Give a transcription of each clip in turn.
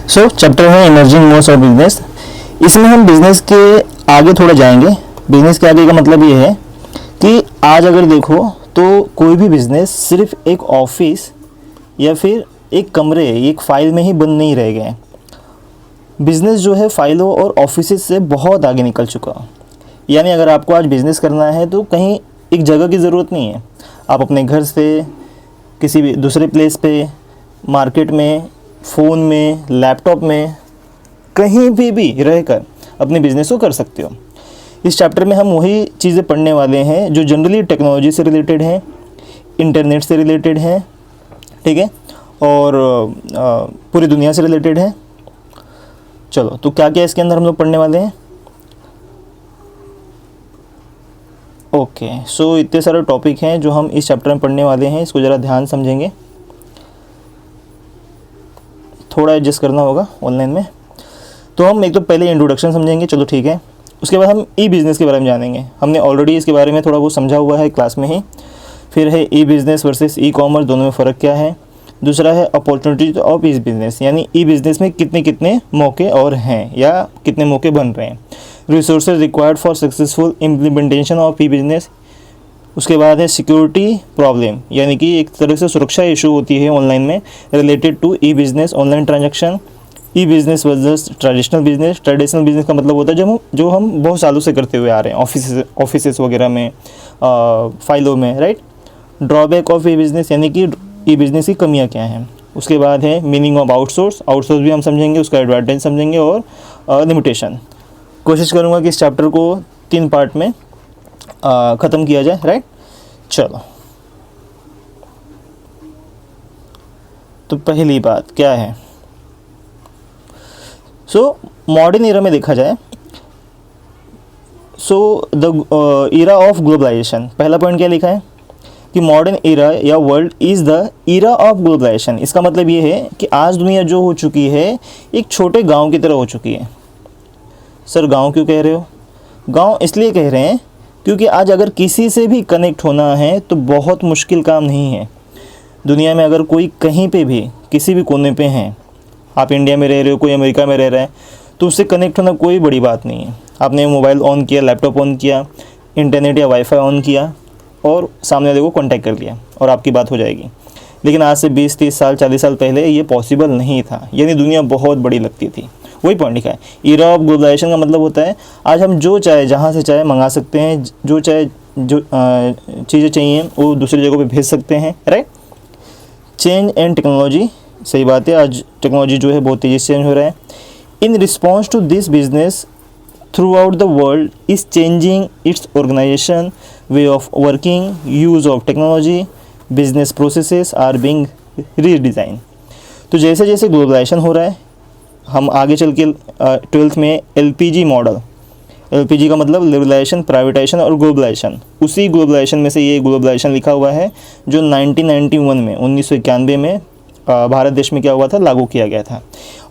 सो chapter है emerging modes of business. इसमें हम बिजनेस के आगे थोड़ा जाएंगे। बिजनेस के आगे का मतलब ये है कि आज अगर देखो तो कोई भी बिजनेस सिर्फ एक ऑफिस या फिर एक कमरे, एक फाइल में ही बंद नहीं रह गए। बिजनेस जो है फाइलों और ऑफिस से बहुत आगे निकल चुका। यानी अगर आपको आज बिजनेस करना है तो कहीं एक जगह की ज़रूरत नहीं है। आप अपने घर से किसी भी दूसरे प्लेस पे, मार्केट में, फ़ोन में, लैपटॉप में, कहीं भी रहकर अपने बिज़नेस को कर सकते हो। इस चैप्टर में हम वही चीज़ें पढ़ने वाले हैं जो जनरली टेक्नोलॉजी से रिलेटेड हैं, इंटरनेट से रिलेटेड हैं, ठीक है, और पूरी दुनिया से रिलेटेड है। चलो, तो क्या क्या इसके अंदर हम लोग पढ़ने वाले हैं। ओके, सो इतने सारे टॉपिक हैं जो हम इस चैप्टर में पढ़ने वाले हैं। इसको ज़रा ध्यान समझेंगे, थोड़ा एडजस्ट करना होगा ऑनलाइन में। तो हम एक तो पहले इंट्रोडक्शन समझेंगे, चलो ठीक है। उसके बाद हम ई बिज़नेस के बारे में जानेंगे। हमने ऑलरेडी इसके बारे में थोड़ा बहुत समझा हुआ है क्लास में ही। फिर है e business versus e commerce, दोनों में फ़र्क क्या है। दूसरा है अपॉर्चुनिटीज ऑफ ई बिज़नेस, यानी ई बिज़नेस में कितने कितने मौके और हैं या कितने मौके बन रहे हैं। Resources required for successful implementation of e business. उसके बाद है सिक्योरिटी प्रॉब्लम, यानी कि एक तरह से सुरक्षा इशू होती है ऑनलाइन में related to e business, online transaction. E business versus traditional business. Traditional business का मतलब होता है जो हम बहुत सालों से करते हुए आ रहे हैं, ऑफिस वगैरह में, फाइलों में, right. Drawback of e business, यानी कि ई बिज़नेस की कमियाँ क्या हैं। उसके बाद है मीनिंग ऑफ आउटसोर्स भी हम समझेंगे, उसका एडवांटेज समझेंगे और लिमिटेशन। कोशिश करूँगा कि इस चैप्टर को 3 पार्ट में ख़त्म किया जाए, राइट। चलो, तो पहली बात क्या है। मॉडर्न ईरा में देखा जाए, द ईरा ऑफ ग्लोबलाइजेशन। पहला पॉइंट क्या लिखा है कि मॉडर्न ईरा या world is the era of globalisation. इसका मतलब ये है कि आज दुनिया जो हो चुकी है एक छोटे गांव की तरह हो चुकी है। सर गांव क्यों कह रहे हो? गांव इसलिए कह रहे हैं क्योंकि आज अगर किसी से भी कनेक्ट होना है तो बहुत मुश्किल काम नहीं है। दुनिया में अगर कोई कहीं पे भी किसी भी कोने पे हैं, आप इंडिया में रह रहे हो, कोई अमेरिका में रह रहा है, तो उससे कनेक्ट होना कोई बड़ी बात नहीं है। आपने मोबाइल ऑन किया, लैपटॉप ऑन किया, इंटरनेट या वाईफाई ऑन किया और सामने वाले को कॉन्टैक्ट कर लिया और आपकी बात हो जाएगी। लेकिन आज से 20-30 साल, 40 साल पहले ये पॉसिबल नहीं था, यानी दुनिया बहुत बड़ी लगती थी। वही पॉइंट लिखा है। ईरा ऑफ ग्लोबलाइजेशन का मतलब होता है आज हम जो चाहे जहाँ से चाहे मंगा सकते हैं, जो चाहे जो चीज़ें चाहिए वो दूसरी जगह पे भेज सकते हैं, राइट। चेंज एंड टेक्नोलॉजी, सही बात है, आज टेक्नोलॉजी जो है बहुत तेज़ी से चेंज हो रहा है। In response to this business throughout the world is changing its organisation, way of working, use of technology, business processes are being redesign. तो जैसे जैसे ग्लोबलाइजेशन हो रहा है, हम आगे चल के 12th में LPG मॉडल, LPG का मतलब लिबरलाइजेशन, प्राइवेटाइजेशन और ग्लोबलाइजेशन, उसी ग्लोबलाइजेशन में से ये ग्लोबलाइजेशन लिखा हुआ है जो 1991 में 1991 में भारत देश में क्या हुआ था, लागू किया गया था।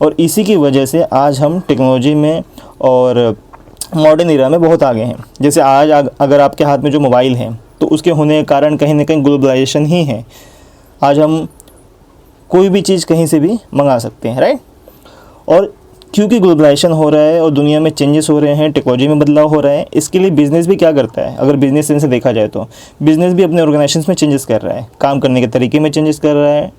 और इसी की वजह से आज हम टेक्नोलॉजी में और मॉडर्न एरा में बहुत आगे हैं। जैसे आज अगर आपके हाथ में जो मोबाइल है तो उसके होने के कारण कहीं ना कहीं ग्लोबलाइजेशन ही है। आज हम कोई भी चीज़ कहीं से भी मंगा सकते हैं, राइट। और क्योंकि ग्लोबलाइजेशन हो रहा है और दुनिया में चेंजेस हो रहे हैं, टेक्नोलॉजी में बदलाव हो रहा है, इसके लिए बिज़नेस भी क्या करता है, अगर बिज़नेस सेंस से देखा जाए तो बिज़नेस भी अपने ऑर्गेनाइजेशन में चेंजेस कर रहा है, काम करने के तरीके में चेंजेस कर रहा है,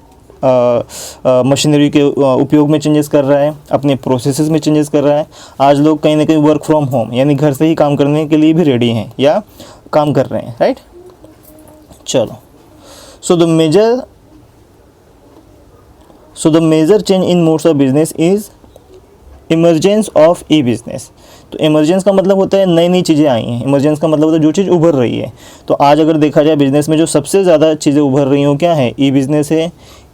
मशीनरी के उपयोग में चेंजेस कर रहा है, अपने प्रोसेसेस में चेंजेस कर रहा है। आज लोग कहीं ना कहीं वर्क फ्रॉम होम यानी घर से ही काम करने के लिए भी रेडी हैं या काम कर रहे हैं, राइट। चलो, so the major change in modes of business is emergence of e business. तो इमरजेंस का मतलब होता है नई नई चीज़ें आई हैं। इमरजेंस का मतलब होता है जो चीज़ उभर रही है। तो आज अगर देखा जाए बिज़नेस में जो सबसे ज़्यादा चीज़ें उभर रही हो क्या है, ई बिज़नेस है,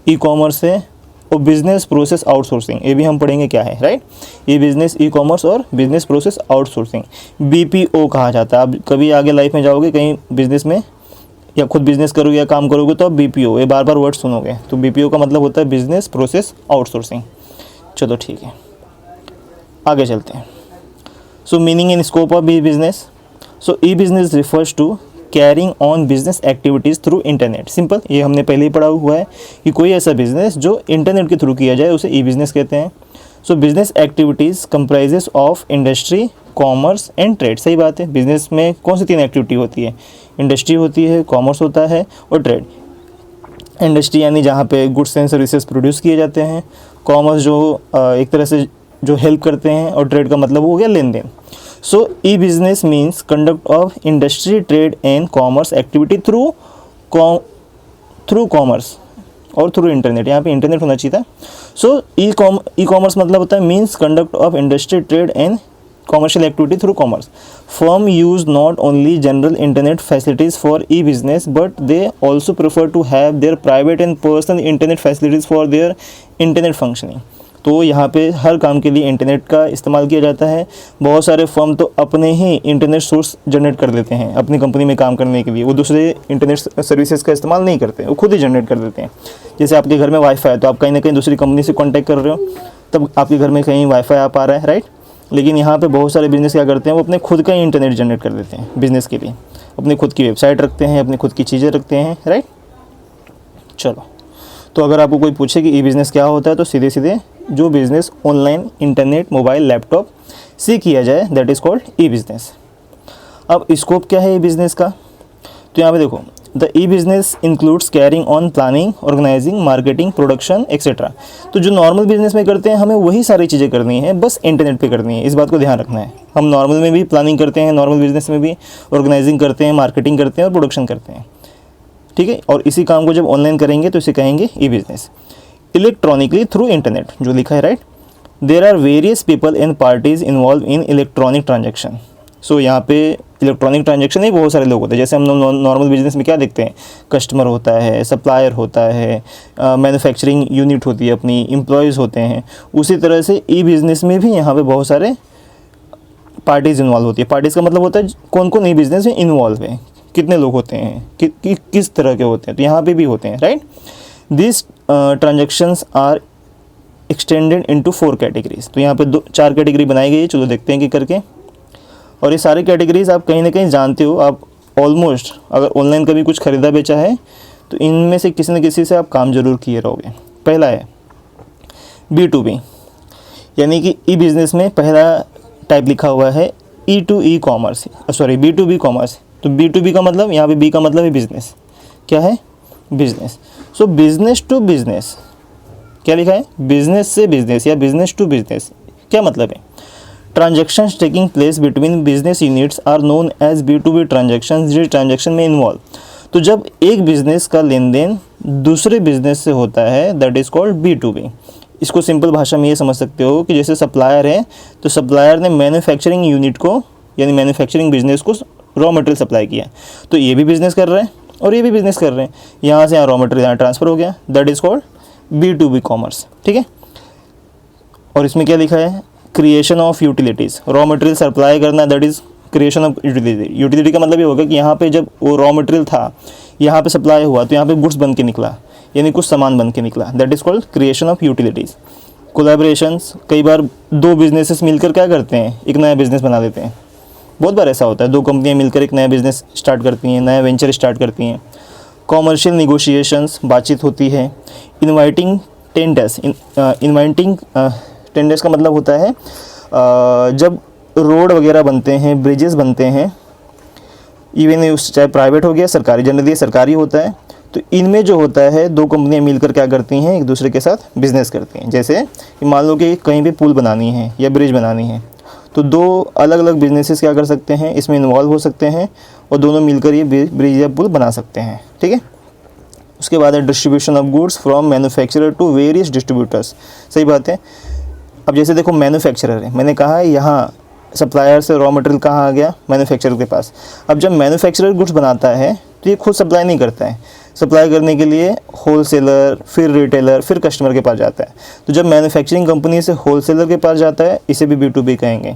ई कॉमर्स है और बिज़नेस प्रोसेस आउटसोर्सिंग। ये भी हम पढ़ेंगे क्या है, राइट। ई बिज़नेस, ई कॉमर्स और बिज़नेस प्रोसेस आउटसोर्सिंग, BPO कहा जाता है। अब कभी आगे लाइफ में जाओगे कहीं बिज़नेस में या खुद बिज़नेस करोगे या काम करोगे तो आप BPO, ये बार बार वर्ड सुनोगे। तो BPO का मतलब होता है बिज़नेस प्रोसेस आउटसोर्सिंग। चलो ठीक है, आगे चलते हैं। So meaning and scope of e business. So e business refers to carrying on business activities through internet. Simple, ये हमने पहले ही पढ़ा हुआ है कि कोई ऐसा बिज़नेस जो इंटरनेट के थ्रू किया जाए उसे ई बिज़नेस कहते हैं। सो business activities comprises of industry, commerce and trade. सही बात है, बिजनेस में कौन सी तीन एक्टिविटी होती है? इंडस्ट्री होती है, कॉमर्स होता है और ट्रेड। इंडस्ट्री यानी जहाँ पे गुड्स एंड सर्विसेज प्रोड्यूस किए जाते हैं, कॉमर्स जो एक तरह से जो हेल्प करते हैं, और ट्रेड का मतलब हो गया लेन देन। So e business means conduct of industry, trade and commerce activity through commerce और थ्रू इंटरनेट। यहाँ पे इंटरनेट होना चाहिए था। सो ई कॉमर्स मतलब होता है means conduct of industry, trade and commercial activity through commerce. Firm use not only general internet facilities for e-business, but they also prefer to have their private and personal internet facilities for their internet functioning. तो यहाँ पे हर काम के लिए internet का इस्तेमाल किया जाता है। बहुत सारे फर्म तो अपने ही इंटरनेट सोर्स जनरेट कर देते हैं अपनी कंपनी में काम करने के लिए। वो दूसरे इंटरनेट सर्विसेज का इस्तेमाल नहीं करते, वो खुद ही जनरेट कर देते हैं। जैसे आपके घर में वाईफाई है, तो आप कहीं ना कहीं दूसरी कंपनी से कॉन्टैक्ट कर रहे हो, तब आपके घर में कहीं वाईफाई आ पा रहा है, राइट। लेकिन यहाँ पे बहुत सारे बिज़नेस क्या करते हैं, वो अपने खुद का ही इंटरनेट जनरेट कर देते हैं बिज़नेस के लिए। अपनी खुद की वेबसाइट रखते हैं, अपनी खुद की चीज़ें रखते हैं, राइट। चलो, तो अगर आपको कोई पूछे कि ई बिज़नेस क्या होता है, तो सीधे सीधे जो business online, internet, mobile, laptop से किया जाए, that is called e business. अब स्कोप क्या है ई बिज़नेस का? तो यहाँ पे देखो, the e business includes carrying on planning, organising, marketing, production etcetera. तो जो नॉर्मल बिजनेस में करते हैं, हमें वही सारी चीज़ें करनी है, बस इंटरनेट पे करनी है। इस बात को ध्यान रखना है। हम नॉर्मल में भी प्लानिंग करते हैं, नॉर्मल बिजनेस में भी ऑर्गेनाइजिंग करते हैं, मार्केटिंग करते हैं और प्रोडक्शन करते हैं, ठीक है। और इसी काम को जब ऑनलाइन करेंगे तो इसे कहेंगे e business. Electronically through internet जो लिखा है, right. There are various people and parties involve in electronic transaction. So यहाँ पे इलेक्ट्रॉनिक ट्रांजेक्शन में बहुत सारे लोग होते हैं। जैसे हम नॉर्मल बिजनेस में क्या देखते हैं, कस्टमर होता है, सप्लायर होता है, मैन्युफैक्चरिंग यूनिट होती है अपनी, एम्प्लॉयज़ होते हैं। उसी तरह से ई बिज़नेस में भी यहाँ पे बहुत सारे पार्टीज़ इन्वॉल्व होती है। पार्टीज़ का मतलब होता है कौन कौन ई बिज़नेस में इन्वॉल्व है, कितने लोग होते हैं, किस तरह के होते हैं, तो यहाँ पे भी होते हैं, right. This transactions are extended into 4 categories. तो यहाँ पे 4 कैटेगरी बनाई गई है, चलो देखते हैं कि करके। और ये सारी कैटेगरीज आप कहीं ना कहीं जानते हो। आप ऑलमोस्ट अगर ऑनलाइन कभी कुछ ख़रीदा बेचा है, तो इनमें से किसी न किसी से आप काम ज़रूर किए रहोगे। पहला है B2B, यानी कि ई बिज़नेस में पहला टाइप लिखा हुआ है E2E commerce, sorry B2B commerce. तो B2B का मतलब, यहाँ पे B का मतलब है बिज़नेस। क्या है? Business. So business to business, क्या लिखा है? बिज़नेस से बिज़नेस या बिज़नेस टू बिज़नेस। क्या मतलब है? Transactions taking place between business units are known as B2B transactions. जो ट्रांजेक्शन में इन्वॉल्व, तो जब एक बिज़नेस का लेन देन दूसरे बिज़नेस से होता है, दैट इज़ कॉल्ड B2B। इसको सिंपल भाषा में ये समझ सकते हो कि जैसे सप्लायर है, तो सप्लायर ने मैन्युफैक्चरिंग यूनिट को यानी मैन्युफैक्चरिंग बिजनेस को रॉ मटेरियल सप्लाई किया, तो ये भी बिज़नेस कर रहे हैं और ये भी बिज़नेस कर रहे हैं। यहाँ से यहाँ रॉ मटेरियल यहाँ ट्रांसफ़र हो गया, that is called B2B commerce, ठीक है। और इसमें क्या लिखा है? Creation of utilities, raw material supply करना, that is creation of utility. Utility का मतलब ये होगा कि यहाँ पे जब वो रॉ मटेरियल था, यहाँ पे सप्लाई हुआ, तो यहाँ पे गुड्स बन के निकला, यानी कुछ सामान बन के निकला, that is called creation of utilities. Collaborations, कई बार 2 बिजनेसेस मिलकर क्या करते हैं, एक नया बिज़नेस बना देते हैं। बहुत बार ऐसा होता है, 2 कंपनियाँ मिलकर एक नया बिज़नेस स्टार्ट करती हैं, नया वेंचर स्टार्ट करती हैं। कॉमर्शियल निगोशिएशंस, बातचीत होती है। इन्वाइटिंग टेंडर्स, इन्वाइटिंग टेंडर्स का मतलब होता है जब रोड वगैरह बनते हैं, ब्रिजेस बनते हैं, इवन उस चाहे प्राइवेट हो गया, सरकारी, जनरली सरकारी होता है, तो इनमें जो होता है 2 कंपनियां मिलकर क्या करती हैं, एक दूसरे के साथ बिज़नेस करती हैं। जैसे मान लो कि कहीं भी पुल बनानी है या ब्रिज बनानी है, तो 2 अलग अलग बिजनेसेस क्या कर सकते हैं, इसमें इन्वॉल्व हो सकते हैं और दोनों मिलकर ये ब्रिज या पुल बना सकते हैं, ठीक है। उसके बाद है distribution of goods from manufacturer to various distributors. सही बात है। अब जैसे देखो, मैन्युफैक्चरर है, मैंने कहा है यहाँ सप्लायर से रॉ मटेरियल कहाँ आ गया, मैन्युफैक्चरर के पास। अब जब मैन्युफैक्चरर गुड्स बनाता है, तो ये खुद सप्लाई नहीं करता है, सप्लाई करने के लिए होलसेलर, फिर रिटेलर, फिर कस्टमर के पास जाता है। तो जब मैन्युफैक्चरिंग कंपनी से होलसेलर के पास जाता है, इसे भी B2B कहेंगे।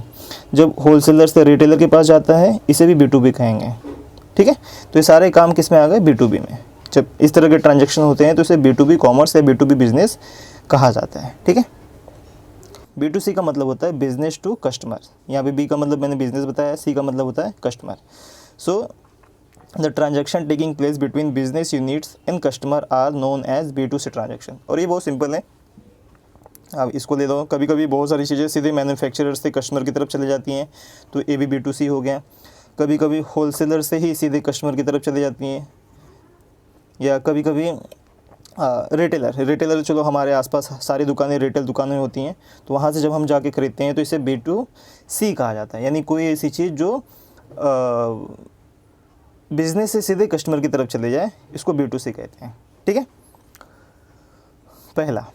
जब होलसेलर से रिटेलर के पास जाता है, इसे भी B2B कहेंगे, ठीक है। तो ये सारे काम किस में आ गए, B2B में। जब इस तरह के ट्रांजेक्शन होते हैं तो इसे B2B कॉमर्स या B2B बिजनेस कहा जाता है, ठीक है। B2C का मतलब होता है बिजनेस टू कस्टमर। यहाँ पे B का मतलब मैंने बिजनेस बताया, C का मतलब होता है customer. So the transaction taking place between business units and customer are known as B2C transaction. और ये बहुत सिंपल है, अब इसको ले लो, कभी कभी बहुत सारी चीज़ें सीधे मैन्युफैक्चरर से कस्टमर की तरफ चले जाती हैं, तो ये भी B2C हो गया। कभी कभी होलसेलर से ही सीधे कस्टमर की तरफ चली जाती हैं, या कभी कभी रिटेलर चलो हमारे आसपास सारी दुकानें रिटेल दुकानें होती हैं, तो वहाँ से जब हम जाके खरीदते हैं तो इसे B2C कहा जाता है। यानी कोई ऐसी चीज़ जो बिज़नेस से सीधे कस्टमर की तरफ चले जाए, इसको B2C कहते हैं। ठीक है, पहला।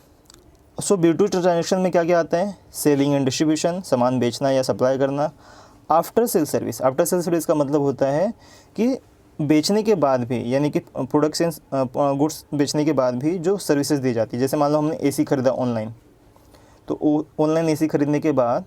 सो B2 ट्रांजेक्शन में क्या क्या आता है? सेलिंग एंड डिस्ट्रीब्यूशन, सामान बेचना या सप्लाई करना। After sale service, after sale service का मतलब होता है कि बेचने के बाद भी, यानी कि प्रोडक्ट्स गुड्स बेचने के बाद भी जो सर्विसेज दी जाती है। जैसे मान लो हमने AC खरीदा ऑनलाइन, तो ऑनलाइन AC खरीदने के बाद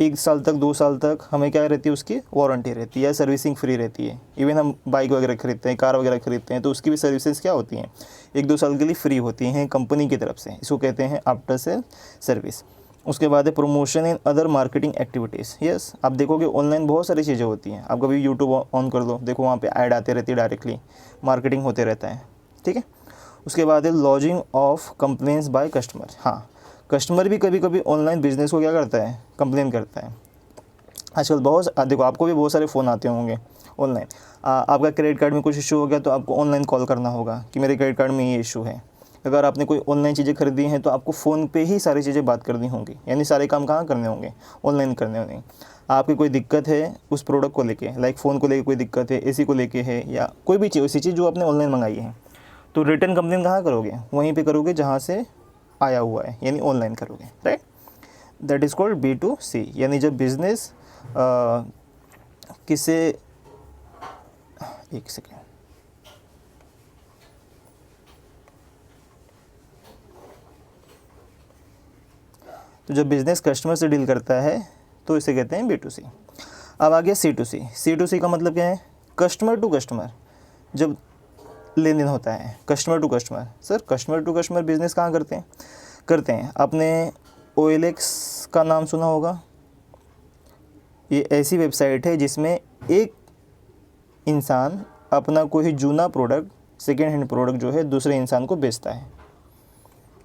1 साल तक 2 साल तक हमें क्या रहती है, उसकी वारंटी रहती है, सर्विसिंग फ्री रहती है। इवन हम बाइक वगैरह खरीदते हैं, कार वगैरह खरीदते हैं, तो उसकी भी सर्विसेज क्या होती हैं, 1-2 साल के लिए फ्री होती हैं कंपनी की तरफ से। इसको कहते हैं आफ्टर सेल सर्विस। उसके बाद है promotion and other marketing activities. Yes, आप देखोगे ऑनलाइन बहुत सारी चीज़ें होती हैं। आप कभी यूट्यूब ऑन कर लो, देखो वहाँ पे ऐड आते रहती है, डायरेक्टली मार्केटिंग होते रहता है। ठीक है, उसके बाद है lodging of complaints by customer. हाँ, कस्टमर भी कभी कभी ऑनलाइन बिजनेस को क्या करता है, कंप्लेन करता है। आजकल बहुत, देखो आपको भी बहुत सारे फ़ोन आते होंगे ऑनलाइन। आपका क्रेडिट कार्ड में कुछ इशू हो गया तो आपको ऑनलाइन कॉल करना होगा कि मेरे क्रेडिट कार्ड में ये इशू है। अगर आपने कोई ऑनलाइन चीज़ें खरीदी हैं तो आपको फ़ोन पे ही सारी चीज़ें बात करनी होंगी, यानी सारे काम कहाँ करने होंगे, ऑनलाइन करने होंगे। आपकी कोई दिक्कत है उस प्रोडक्ट को लेके, लाइक फ़ोन को लेके कोई दिक्कत है, AC को लेके है, या कोई भी चीज़, ऐसी चीज़ जो आपने ऑनलाइन मंगाई है, तो रिटर्न कंप्लेन कहाँ करोगे? वहीं पे करोगे जहाँ से आया हुआ है, यानी ऑनलाइन करोगे, right. That is called B2C। यानी जब बिज़नेस किसे, एक सेकेंड, तो जब बिज़नेस कस्टमर से डील करता है तो इसे कहते हैं B2C। अब आ गया C2C। C2C का मतलब क्या है? Customer to customer. जब लेन देन होता है customer to customer. Sir customer to customer business कहाँ करते हैं? आपने OLX का नाम सुना होगा। ये ऐसी वेबसाइट है जिसमें एक इंसान अपना कोई जूना प्रोडक्ट, सेकेंड हैंड प्रोडक्ट जो है, दूसरे इंसान को बेचता है।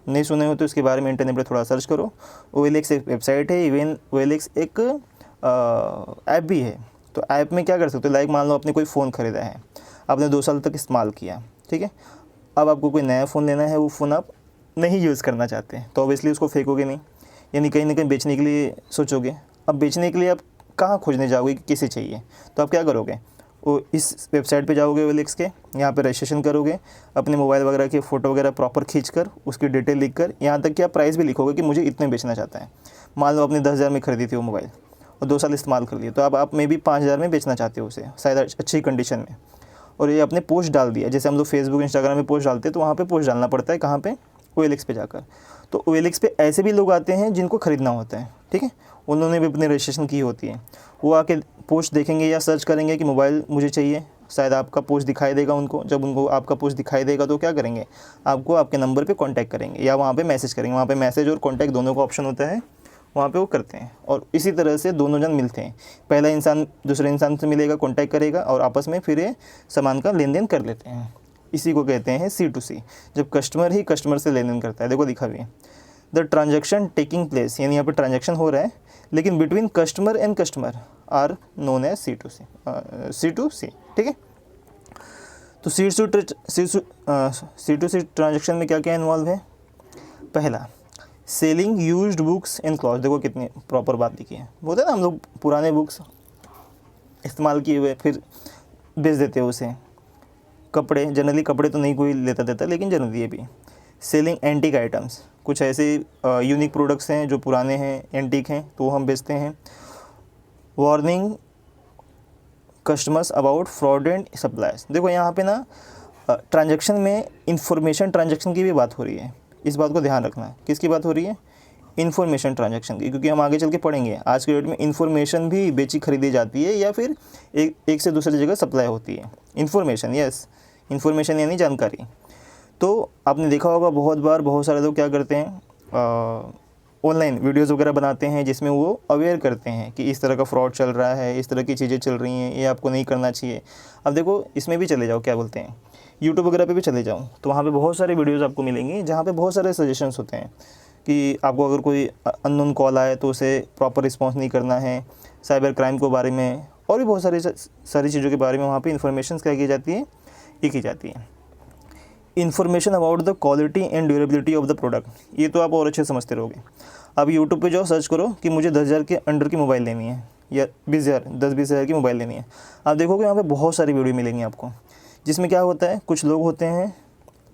नहीं सुने हो तो इसके बारे में इंटरनेट पर थोड़ा सर्च करो। OLX एक वेबसाइट है, इवन OLX एक ऐप भी है। तो ऐप में क्या कर सकते हो, लाइक मान लो आपने कोई फ़ोन ख़रीदा है, आपने 2 साल तक इस्तेमाल किया, ठीक है। अब आपको कोई नया फ़ोन लेना है, वो फ़ोन आप नहीं यूज़ करना चाहते, तो ऑब्वियसली उसको फेंकोगे नहीं, यानी कहीं ना कहीं बेचने के लिए सोचोगे। अब बेचने के लिए आप कहाँ खोजने जाओगे कि किसे चाहिए, तो आप क्या करोगे, वो इस वेबसाइट पे जाओगे OLX के, यहाँ पे रजिस्ट्रेशन करोगे, अपने मोबाइल वगैरह की फ़ोटो वगैरह प्रॉपर खींचकर, उसकी डिटेल लिखकर, यहाँ तक कि आप प्राइस भी लिखोगे कि मुझे इतने बेचना चाहता है। मान लो आपने 10,000 में खरीदी थी वो मोबाइल और 2 साल इस्तेमाल कर लिए, तो अब आप मे भी 5,000 में बेचना चाहते हो उसे, शायद अच्छी कंडीशन में, और ये आपने पोस्ट डाल दिया। जैसे हम लोग फेसबुक इंस्टाग्राम में पोस्ट डालते हैं, तो वहाँ पे पोस्ट डालना पड़ता है, कहाँ पे, OLX पे जाकर। तो OLX पे ऐसे भी लोग आते हैं जिनको ख़रीदना होता है, ठीक है, उन्होंने भी अपनी रजिस्ट्रेशन की होती है, वो आके पोस्ट देखेंगे या सर्च करेंगे कि मोबाइल मुझे चाहिए, शायद आपका पोस्ट दिखाई देगा उनको। जब उनको आपका पोस्ट दिखाई देगा तो क्या करेंगे, आपको आपके नंबर पे कांटेक्ट करेंगे या वहाँ पे मैसेज करेंगे। वहाँ पे मैसेज और कांटेक्ट दोनों का ऑप्शन होता है, वहाँ पे वो करते हैं, और इसी तरह से दोनों जन मिलते हैं। पहला इंसान दूसरे इंसान से मिलेगा, कांटेक्ट करेगा, और आपस में फिर ये सामान का लेन देन कर लेते हैं। इसी को कहते हैं C2C, जब कस्टमर ही कस्टमर से लेन देन करता है। देखो दिखा भी है, द ट्रांजेक्शन टेकिंग प्लेस, यानी यहाँ पर ट्रांजेक्शन हो रहा है, लेकिन between customer and customer are known as C2C, ठीक है। तो C2C ट्रांजेक्शन में क्या क्या इन्वॉल्व है? पहला, selling used books and cloth. देखो कितनी प्रॉपर बात लिखी है। बोलते हैं ना हम लोग पुराने बुक्स इस्तेमाल किए हुए फिर बेच देते हैं उसे। कपड़े, जनरली कपड़े तो नहीं कोई लेता देता, लेकिन जनरली ये भी। सेलिंग एंटीक आइटम्स, कुछ ऐसे यूनिक प्रोडक्ट्स हैं जो पुराने हैं, एंटीक हैं, तो हम बेचते हैं। Warning customers about fraudulent suppliers. देखो यहाँ पे ना ट्रांजैक्शन में इंफॉर्मेशन ट्रांजैक्शन की भी बात हो रही है, इस बात को ध्यान रखना है। किसकी बात हो रही है? इन्फॉर्मेशन ट्रांजैक्शन की, क्योंकि हम आगे चल के पढ़ेंगे आज के डेट में इन्फॉर्मेशन भी बेची खरीदी जाती है या फिर एक से दूसरी जगह सप्लाई होती है। इन्फॉर्मेशन, यस, इन्फॉर्मेशन यानी जानकारी। तो आपने देखा होगा बहुत बार बहुत सारे लोग क्या करते हैं, ऑनलाइन वीडियोज़ वगैरह बनाते हैं जिसमें वो अवेयर करते हैं कि इस तरह का फ्रॉड चल रहा है, इस तरह की चीज़ें चल रही हैं, ये आपको नहीं करना चाहिए। अब देखो इसमें भी चले जाओ, क्या बोलते हैं, यूट्यूब वगैरह पे भी चले जाओ, तो वहाँ पे बहुत सारे वीडियोज़ आपको मिलेंगे जहाँ पे बहुत सारे सजेशंस होते हैं कि आपको अगर कोई अननोन कॉल आए तो उसे प्रॉपर रिस्पॉन्स नहीं करना है, साइबर क्राइम के बारे में और भी बहुत सारी चीज़ों के बारे में वहाँ पे इंफॉर्मेशन क्या की जाती है, ये की जाती है। Information about the quality and durability of the product, ये तो आप और अच्छे समझते रहोगे। आप यूट्यूब पे जाओ, सर्च करो कि मुझे 10,000 के अंडर की मोबाइल लेनी है या 20,000 10-20,000 की मोबाइल लेनी है। आप देखोगे यहाँ पे बहुत सारी वीडियो मिलेंगी आपको, जिसमें क्या होता है, कुछ लोग होते हैं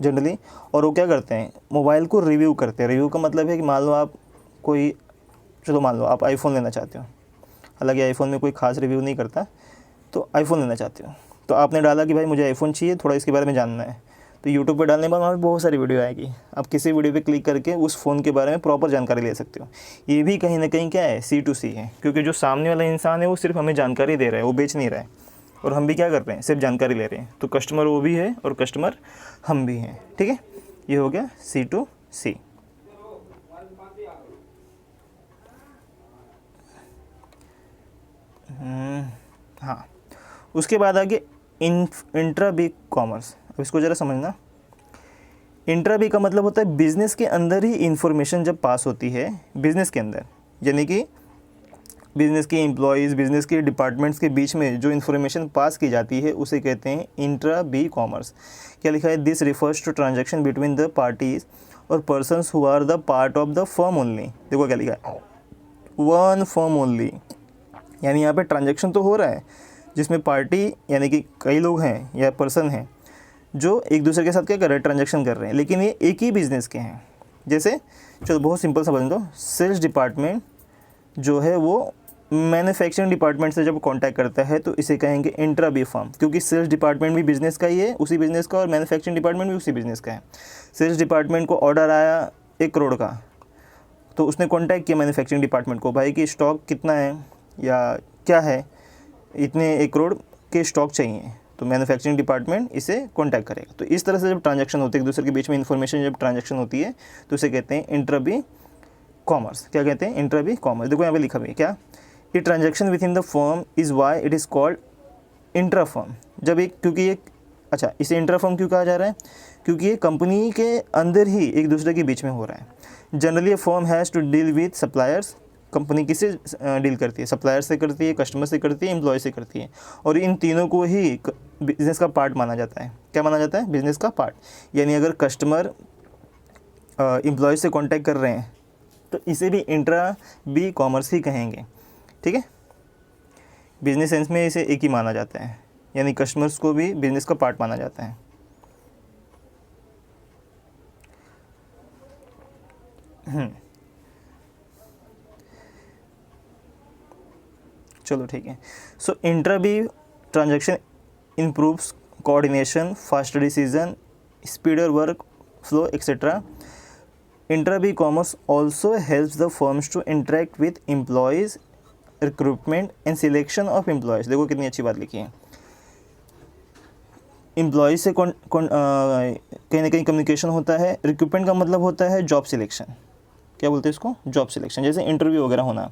जनरली और वो क्या करते हैं, मोबाइल को रिव्यू करते हैं। रिव्यू का मतलब है कि मान लो आप कोई, चलो मान लो आप आईफोन लेना चाहते हो, हालांकि आईफोन में कोई खास रिव्यू नहीं करता, तो आईफोन लेना चाहते हो तो आपने डाला कि भाई मुझे आईफोन चाहिए, थोड़ा इसके बारे में जानना है, तो यूट्यूब पे डालने के बाद वहाँ पे बहुत सारी वीडियो आएगी। आप किसी वीडियो पे क्लिक करके उस फ़ोन के बारे में प्रॉपर जानकारी ले सकते हो। ये भी कहीं ना कहीं क्या है, C2C है, क्योंकि जो सामने वाला इंसान है वो सिर्फ हमें जानकारी दे रहा है, वो बेच नहीं रहा है, और हम भी क्या कर रहे हैं, सिर्फ जानकारी ले रहे हैं। तो कस्टमर वो भी है और कस्टमर हम भी हैं, ठीक है। ये हो गया C2C। हाँ, उसके बाद आगे इंट्रा बी कॉमर्स। अब इसको ज़रा समझना। इंट्रा बी का मतलब होता है बिज़नेस के अंदर ही इंफॉर्मेशन जब पास होती है बिज़नेस के अंदर, यानी कि बिज़नेस के एम्प्लॉयज़, बिज़नेस के डिपार्टमेंट्स के बीच में जो इन्फॉर्मेशन पास की जाती है उसे कहते हैं इंट्रा बी कॉमर्स। क्या लिखा है, this refers to transaction between the parties और persons who are the part of the firm only. देखो क्या लिखा है, वन फर्म ओनली, यानी यहाँ पे ट्रांजैक्शन तो हो रहा है जिसमें पार्टी यानी कि कई लोग हैं या पर्सन हैं जो एक दूसरे के साथ क्या कर रहे हैं, ट्रांजैक्शन कर रहे हैं, लेकिन ये एक ही बिज़नेस के हैं। जैसे चलो बहुत सिंपल समझ लो, सेल्स डिपार्टमेंट जो है वो मैन्युफैक्चरिंग डिपार्टमेंट से जब कांटेक्ट करता है तो इसे कहेंगे इंट्रा बी फर्म, क्योंकि सेल्स डिपार्टमेंट भी बिज़नेस का ही है, उसी बिज़नेस का, और मैन्युफैक्चरिंग डिपार्टमेंट भी उसी बिज़नेस का है। सेल्स डिपार्टमेंट को ऑर्डर आया 1 करोड़ का, तो उसने कांटेक्ट किया मैन्युफैक्चरिंग डिपार्टमेंट को, भाई कि स्टॉक कितना है या क्या है, इतने 1 करोड़ के स्टॉक चाहिए, तो मैन्युफैक्चरिंग डिपार्टमेंट इसे कांटेक्ट करेगा। तो इस तरह से जब ट्रांजैक्शन होती है एक दूसरे के बीच में इन्फॉर्मेशन, जब ट्रांजैक्शन होती है तो इसे कहते हैं इंट्रा बी कॉमर्स। क्या कहते हैं, इंट्रा बी कॉमर्स। देखो यहाँ पे लिखा हुआ है क्या, ये transaction with in the firm is why it is called intra firm. जब एक, क्योंकि ये, अच्छा इसे इंट्रा फर्म क्यों कहा जा रहा है, क्योंकि ये कंपनी के अंदर ही एक दूसरे के बीच में हो रहा है। Generally a firm has to deal with suppliers, company किससे डील करती है, सप्लायर से करती है, कस्टमर से करती है, एम्प्लॉय से करती है, और इन तीनों को ही बिज़नेस का पार्ट माना जाता है। क्या माना जाता है, बिज़नेस का पार्ट। यानी अगर कस्टमर एम्प्लॉय से कांटेक्ट कर रहे हैं तो इसे भी इंट्रा बी कॉमर्स ही कहेंगे, ठीक है। बिजनेस सेंस में इसे एक ही माना जाता है, यानी कस्टमर्स को भी बिज़नेस का पार्ट माना जाता है। चलो ठीक है। So intra B transaction improves coordination, faster decision, speeder work flow, etc. Intra-B commerce also helps the firms to interact with employees, recruitment and selection of employees. देखो कितनी अच्छी बात लिखी है। एम्प्लॉय से कहीं ना कहीं कम्युनिकेशन होता है। रिक्रूटमेंट का मतलब होता है जॉब सिलेक्शन। क्या बोलते हैं इसको, जॉब सिलेक्शन। जैसे इंटरव्यू वगैरह होना,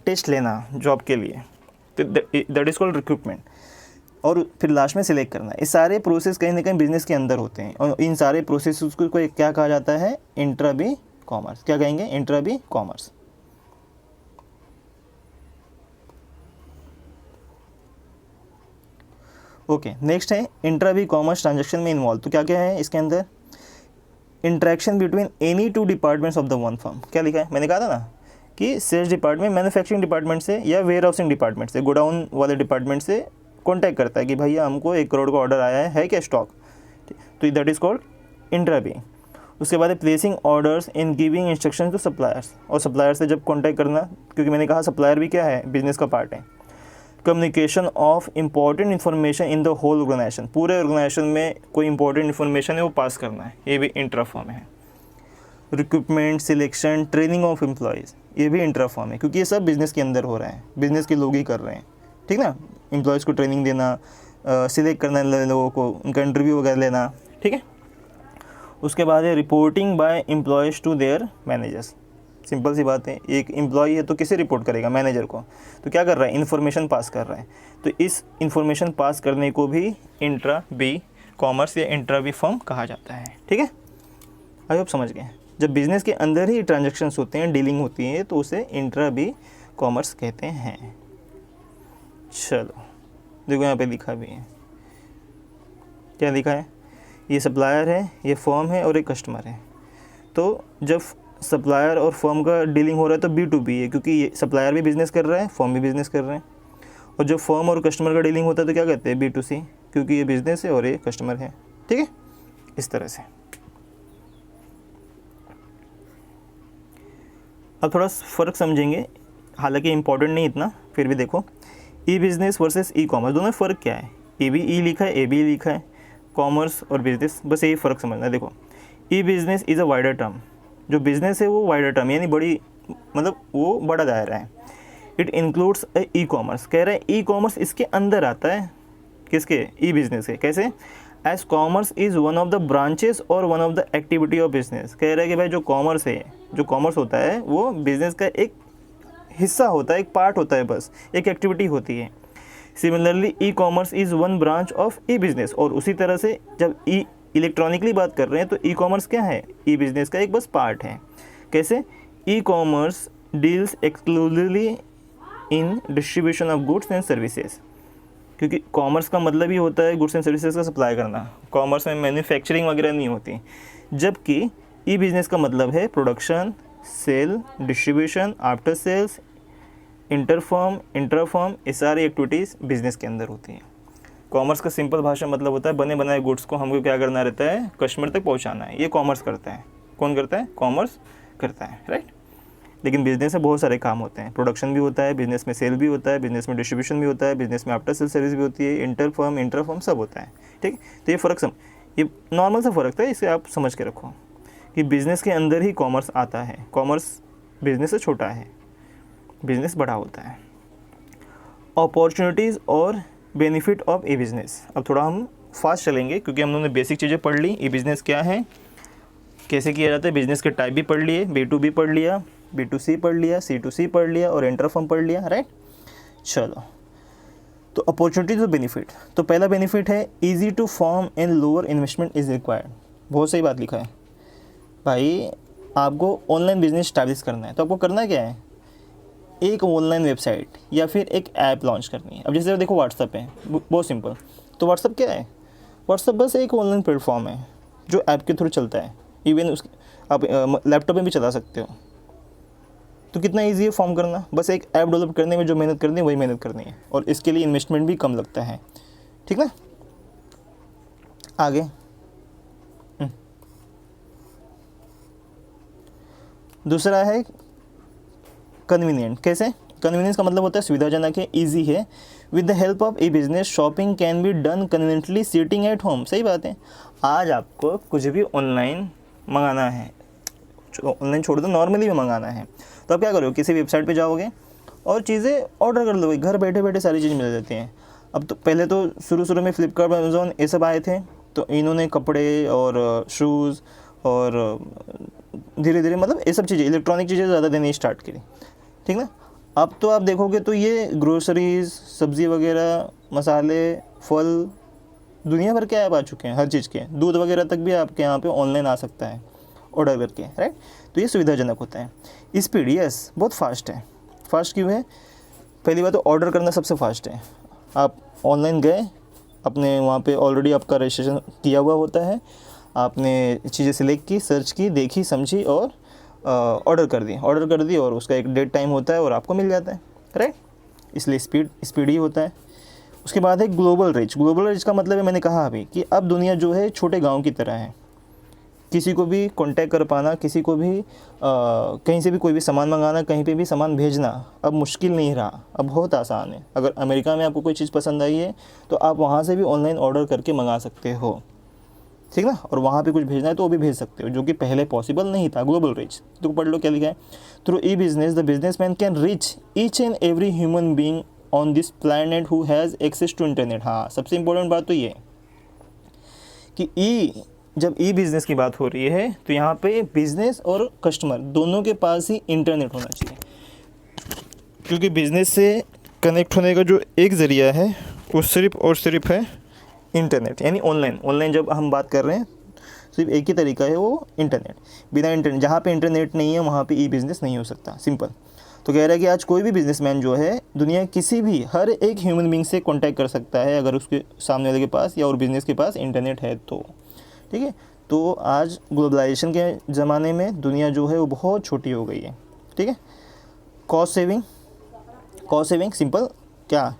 टेस्ट लेना जॉब के लिए, तो दैट इज़ कॉल्ड रिक्रूटमेंट। और फिर लास्ट में सिलेक्ट करना। ये सारे प्रोसेस कहीं ना कहीं बिजनेस के अंदर होते हैं, और इन सारे प्रोसेस को क्या कहा जाता है, इंट्रा बी कॉमर्स। क्या कहेंगे, intra B commerce. Okay, next है इंट्रा बी कॉमर्स ट्रांजैक्शन में इन्वॉल्व। तो क्या क्या है इसके अंदर, interaction between any two departments of the one firm. क्या लिखा है, मैंने कहा था ना कि सेल्स डिपार्टमेंट मैन्युफैक्चरिंग डिपार्टमेंट से या वेयर हाउसिंग डिपार्टमेंट से, गोडाउन वाले डिपार्टमेंट से कॉन्टैक्ट करता है कि भैया हमको 1 करोड़ का ऑर्डर आया है क्या स्टॉक, तो that is called intra B. उसके बाद है placing orders in giving instruction to suppliers, और सप्लायर से जब कॉन्टैक्ट करना, क्योंकि मैंने कहा सप्लायर भी क्या है, बिजनेस का पार्ट है। Communication of important information in the whole organisation, पूरे ऑर्गेनाइजेशन में कोई इंपॉर्टेंट इन्फॉर्मेशन है वो पास करना है, ये भी इंट्रा फॉर्म है। Recruitment, selection, training of employees, ये भी इंट्रा फॉर्म है, क्योंकि ये सब बिज़नेस के अंदर हो रहा है, बिज़नेस के लोग ही कर रहे हैं, ठीक ना। एम्प्लॉयज़ को ट्रेनिंग देना, सिलेक्ट करना लोगों को, उनका इंटरव्यू वगैरह लेना, ठीक है। उसके बाद है reporting by employees to their managers. Simple सी बात है, एक एम्प्लॉय है तो किसे रिपोर्ट करेगा, मैनेजर को। तो क्या कर रहा है, इन्फॉर्मेशन पास कर रहा है। तो इस इन्फॉर्मेशन पास करने को भी इंट्रा बी कॉमर्स या इंट्रा बी फर्म कहा जाता है, ठीक है। आई होप समझ गए। जब बिज़नेस के अंदर ही ट्रांजैक्शंस होते हैं, डीलिंग होती है, तो उसे इंट्रा भी कॉमर्स कहते हैं। चलो देखो यहाँ पे लिखा भी है, क्या लिखा है, ये सप्लायर है, ये फर्म है और एक कस्टमर है। तो जब सप्लायर और फर्म का डीलिंग हो रहा है तो B2B है, क्योंकि ये सप्लायर भी बिज़नेस कर रहा है, फर्म भी बिज़नेस कर रहे हैं। और जब फर्म और कस्टमर का डीलिंग होता है तो क्या कहते हैं, B2C, क्योंकि ये बिज़नेस है और ये कस्टमर है। ठीक है, इस तरह से। अब थोड़ा फ़र्क समझेंगे, हालांकि इम्पोर्टेंट नहीं इतना, फिर भी देखो, e business versus e commerce, दोनों में फ़र्क क्या है। ए भी ई लिखा है, ए भी लिखा है, कॉमर्स और बिज़नेस, बस यही फ़र्क समझना है। देखो, e business is a wider term, जो बिज़नेस है वो वाइडर टर्म, यानी बड़ी, मतलब वो बड़ा दायरा है। इट इंक्लूड्स ई कॉमर्स, कह रहे हैं ई कॉमर्स इसके अंदर आता है, किसके, ई बिज़नेस के। कैसे, as commerce is one of the branches और one of the activity of business. कह रहे हैं कि भाई जो कॉमर्स है, जो कॉमर्स होता है वो बिज़नेस का एक हिस्सा होता है, एक पार्ट होता है, बस एक एक्टिविटी होती है। Similarly e commerce is one branch of e business, और उसी तरह से जब ई इलेक्ट्रॉनिकली बात कर रहे हैं तो ई कॉमर्स क्या है, ई बिज़नेस का एक बस पार्ट है। कैसे, e commerce deals exclusively in distribution of goods and services, क्योंकि कॉमर्स का मतलब ही होता है गुड्स एंड सर्विसेज का सप्लाई करना। कॉमर्स में मैन्युफैक्चरिंग वगैरह नहीं होती। जबकि ई बिज़नेस का मतलब है production, sale, distribution, after sales, interfirm, intrafirm, ये सारी एक्टिविटीज़ बिज़नेस के अंदर होती हैं। कॉमर्स का सिंपल भाषा मतलब होता है बने बनाए गुड्स को हमको क्या करना रहता है, कस्टमर तक पहुंचाना है। ये कॉमर्स करता है। कौन करता है, कॉमर्स करता है, राइट। लेकिन बिज़नेस में बहुत सारे काम होते हैं, प्रोडक्शन भी होता है, बिज़नेस में सेल भी होता है, बिज़नेस में डिस्ट्रीब्यूशन भी होता है, बिज़नेस में आफ्टर सेल सर्विस भी होती है, इंटरफर्म, इंट्राफर्म सब होता है। ठीक, तो ये फ़र्क ये नॉर्मल सा फ़र्क था, इसे आप समझ के रखो कि बिज़नेस के अंदर ही कॉमर्स आता है। कॉमर्स बिज़नेस से छोटा है, बिज़नेस बड़ा होता है। अपॉर्चुनिटीज़ और बेनिफिट ऑफ ई बिज़नेस। अब थोड़ा हम फास्ट चलेंगे क्योंकि हम लोगों ने बेसिक चीज़ें पढ़ ली। ई बिज़नेस क्या है, कैसे किया जाता है, बिज़नेस के टाइप भी पढ़ लिए, B2B पढ़ लिया, B2C पढ़ लिया, C2C पढ़ लिया और इंटरफर्म पढ़ लिया, राइट। चलो, तो अपॉर्चुनिटीज़ और बेनिफिट। तो पहला बेनिफिट है easy to form and lower investment is required. बहुत सही बात लिखा है भाई, आपको ऑनलाइन बिजनेस स्टैब्लिश करना है तो आपको करना क्या है, एक ऑनलाइन वेबसाइट या फिर एक ऐप लॉन्च करनी है। अब जैसे देखो व्हाट्सअप है, बहुत सिंपल। तो व्हाट्सअप क्या है, व्हाट्सअप बस एक ऑनलाइन प्लेटफॉर्म है जो ऐप के थ्रू चलता है। इवन उस आप लैपटॉप में भी चला सकते हो। तो कितना ईजी है फॉर्म करना, बस एक ऐप डेवलप करने में जो मेहनत करनी है वही मेहनत करनी है, और इसके लिए इन्वेस्टमेंट भी कम लगता है। ठीक ना, आगे दूसरा है कन्वीनियंट। कैसे, कन्वीनियंस का मतलब होता है सुविधाजनक है, ईजी है। With the help of e business shopping can be done conveniently sitting at home. सही बात है, आज आपको कुछ भी ऑनलाइन मंगाना है, ऑनलाइन छोड़ दो, नॉर्मली भी मंगाना है, तो आप क्या करोगे, किसी वेबसाइट पे जाओगे और चीज़ें ऑर्डर कर लोगे, घर बैठे बैठे सारी चीज़ मिल जाती हैं। अब तो पहले तो शुरू में फ्लिपकार्ट, अमेज़ॉन ये सब आए थे, तो इन्होंने कपड़े और शूज़ और धीरे धीरे मतलब ये सब चीज़ें, इलेक्ट्रॉनिक चीज़ें ज़्यादा देनी स्टार्ट करी। ठीक ना, अब तो आप देखोगे तो ये ग्रोसरीज, सब्ज़ी वगैरह, मसाले, फल, दुनिया भर के ऐप आ चुके हैं हर चीज़ के। दूध वगैरह तक भी आपके यहाँ पे ऑनलाइन आ सकता है ऑर्डर करके, राइट। तो ये सुविधाजनक होता है। स्पीड, यस, बहुत फास्ट है। फास्ट क्यों है, पहली बात तो ऑर्डर करना सबसे फास्ट है। आप ऑनलाइन गए, अपने वहाँ पे ऑलरेडी आपका रजिस्ट्रेशन किया हुआ होता है, आपने चीज़ें सिलेक्ट की, सर्च की, देखी, समझी और ऑर्डर कर दी और उसका एक डेट टाइम होता है और आपको मिल जाता है, राइट। इसलिए स्पीड ही होता है। उसके बाद है ग्लोबल रीच। ग्लोबल रीच का मतलब है, मैंने कहा अभी, कि अब दुनिया जो है छोटे गांव की तरह है। किसी को भी कांटेक्ट कर पाना, किसी को भी कहीं से भी कोई भी सामान मंगाना, कहीं पे भी सामान भेजना अब मुश्किल नहीं रहा, अब बहुत आसान है। अगर अमेरिका में आपको कोई चीज़ पसंद आई है तो आप वहाँ से भी ऑनलाइन ऑर्डर करके मंगा सकते हो, ठीक ना, और वहाँ पे कुछ भेजना है तो वो भी भेज सकते हो, जो कि पहले पॉसिबल नहीं था। ग्लोबल रीच, तो पढ़ लो क्या लिखा है, through e business the businessman can reach each and every human being on this planet who has access to internet. हाँ, सबसे इंपॉर्टेंट बात तो ये कि जब ई बिज़नेस की बात हो रही है तो यहाँ पे बिज़नेस और कस्टमर दोनों के पास ही इंटरनेट होना चाहिए, क्योंकि बिज़नेस से कनेक्ट होने का जो एक ज़रिया है वो सिर्फ और सिर्फ है इंटरनेट, यानी ऑनलाइन। जब हम बात कर रहे हैं सिर्फ एक ही तरीका है, वो इंटरनेट। बिना इंटरनेट, जहाँ पे इंटरनेट नहीं है वहाँ पे ई बिज़नेस नहीं हो सकता, सिंपल। तो कह रहा है कि आज कोई भी बिजनेसमैन जो है दुनिया किसी भी हर एक ह्यूमन बींग से कांटेक्ट कर सकता है अगर उसके सामने वाले के पास या और बिज़नेस के पास इंटरनेट है तो, ठीक है। तो आज ग्लोबलाइजेशन के ज़माने में दुनिया जो है वो बहुत छोटी हो गई है, ठीक है। कॉस्ट सेविंग सिंपल, क्या,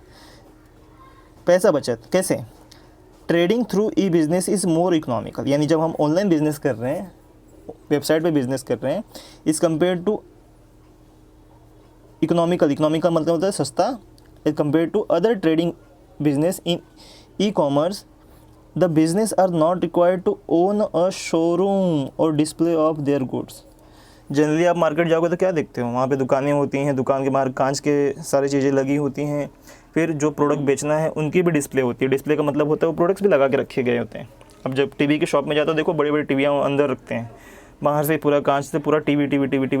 पैसा बचत कैसे, trading through E business is more economical, यानी जब हम ऑनलाइन बिजनेस कर रहे हैं, वेबसाइट पे बिजनेस कर रहे हैं, इज़ कम्पेयर टू इकोनॉमिकल मतलब होता है सस्ता, as compare to other trading business in e commerce, the business are not required to own a showroom और display of their goods. Generally आप मार्केट जाओगे तो क्या देखते हो, वहाँ पे दुकानें होती हैं, दुकान के बाहर कांच के सारी चीज़ें लगी होती हैं, फिर जो प्रोडक्ट बेचना है उनकी भी डिस्प्ले होती है। डिस्प्ले का मतलब होता है वो प्रोडक्ट्स भी लगा के रखे गए होते हैं। अब जब टीवी की शॉप में जाते हो देखो बड़ी बड़ी टीवियाँ अंदर रखते हैं, बाहर से पूरा कांच से पूरा टीवी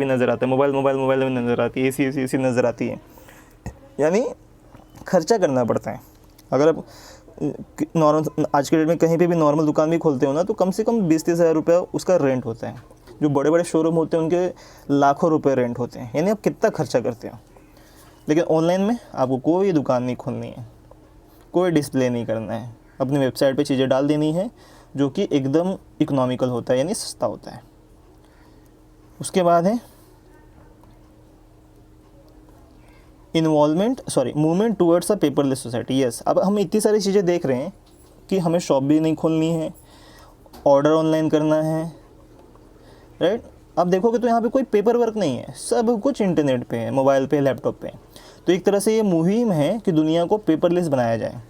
नज़र आता है, मोबाइल में नज़र आती है, एसी नज़र आती है, यानी खर्चा करना पड़ता है। अगर आप नॉर्मल आज के डेट में कहीं पे भी नॉर्मल दुकान भी खोलते हो ना तो कम से कम 20-30 हज़ार रुपये उसका रेंट होता है। जो बड़े बड़े शोरूम होते हैं उनके लाखों रुपए रेंट होते हैं, यानी आप कितना खर्चा करते हो। लेकिन ऑनलाइन में आपको कोई दुकान नहीं खोलनी है, कोई डिस्प्ले नहीं करना है, अपनी वेबसाइट पे चीज़ें डाल देनी है जो कि एकदम इकोनॉमिकल होता है, यानी सस्ता होता है। उसके बाद है movement towards a paperless society. Yes, अब हम इतनी सारी चीज़ें देख रहे हैं कि हमें शॉप भी नहीं खोलनी है, ऑर्डर ऑनलाइन करना है, राइट। अब देखोगे तो यहाँ पे कोई पेपर वर्क नहीं है, सब कुछ इंटरनेट पे है, मोबाइल पे, लैपटॉप पे। तो एक तरह से ये मुहिम है कि दुनिया को पेपरलेस बनाया जाए,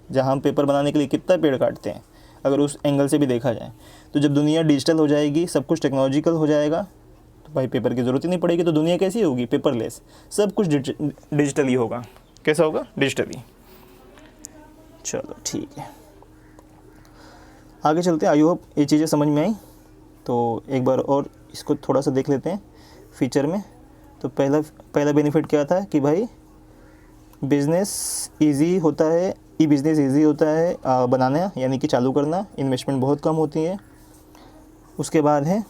जहाँ हम पेपर बनाने के लिए कितना पेड़ काटते हैं, अगर उस एंगल से भी देखा जाए। तो जब दुनिया डिजिटल हो जाएगी, सब कुछ टेक्नोलॉजिकल हो जाएगा, तो भाई पेपर की ज़रूरत ही नहीं पड़ेगी। तो दुनिया कैसी होगी, पेपरलेस, सब कुछ डिजिटली होगा। कैसा होगा, डिजिटली। चलो ठीक है, आगे चलते हैं। आई होप ये चीज़ें समझ में आई। तो एक बार और इसको थोड़ा सा देख लेते हैं फीचर में। तो पहला बेनिफिट क्या था कि भाई बिज़नेस ईजी होता है, ई बिज़नेस ईजी होता है बनाना, यानी कि चालू करना, इन्वेस्टमेंट बहुत कम होती है। उसके बाद है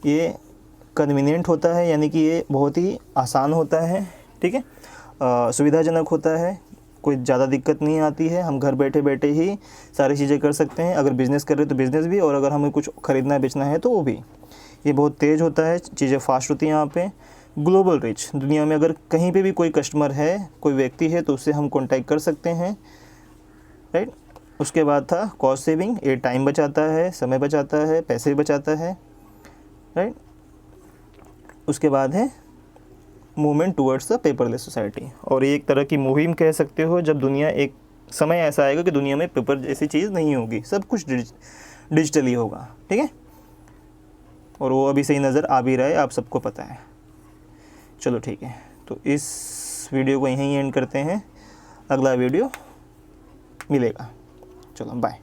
ये कन्वीनियंट होता है, यानी कि ये बहुत ही आसान होता है, ठीक है, सुविधाजनक होता है, कोई ज़्यादा दिक्कत नहीं आती है, हम घर बैठे बैठे ही सारी चीज़ें कर सकते हैं। अगर बिज़नेस कर रहे हैं तो बिज़नेस भी, और अगर हमें कुछ ख़रीदना बेचना है तो वो भी। ये बहुत तेज़ होता है, चीज़ें फास्ट होती हैं यहाँ पे। ग्लोबल रीच, दुनिया में अगर कहीं पे भी कोई कस्टमर है, कोई व्यक्ति है, तो उससे हम कॉन्टैक्ट कर सकते हैं, राइट। उसके बाद था कॉस्ट सेविंग, ये टाइम बचाता है, समय बचाता है, पैसे भी बचाता है, राइट। उसके बाद है movement towards the paperless society, और ये एक तरह की मुहिम कह सकते हो, जब दुनिया, एक समय ऐसा आएगा कि दुनिया में पेपर जैसी चीज़ नहीं होगी, सब कुछ डिजिटली होगा, ठीक है। और वो अभी सही नज़र आ भी रहा है, आप सबको पता है। चलो ठीक है, तो इस वीडियो को यहीं एंड करते हैं, अगला वीडियो मिलेगा। चलो बाय।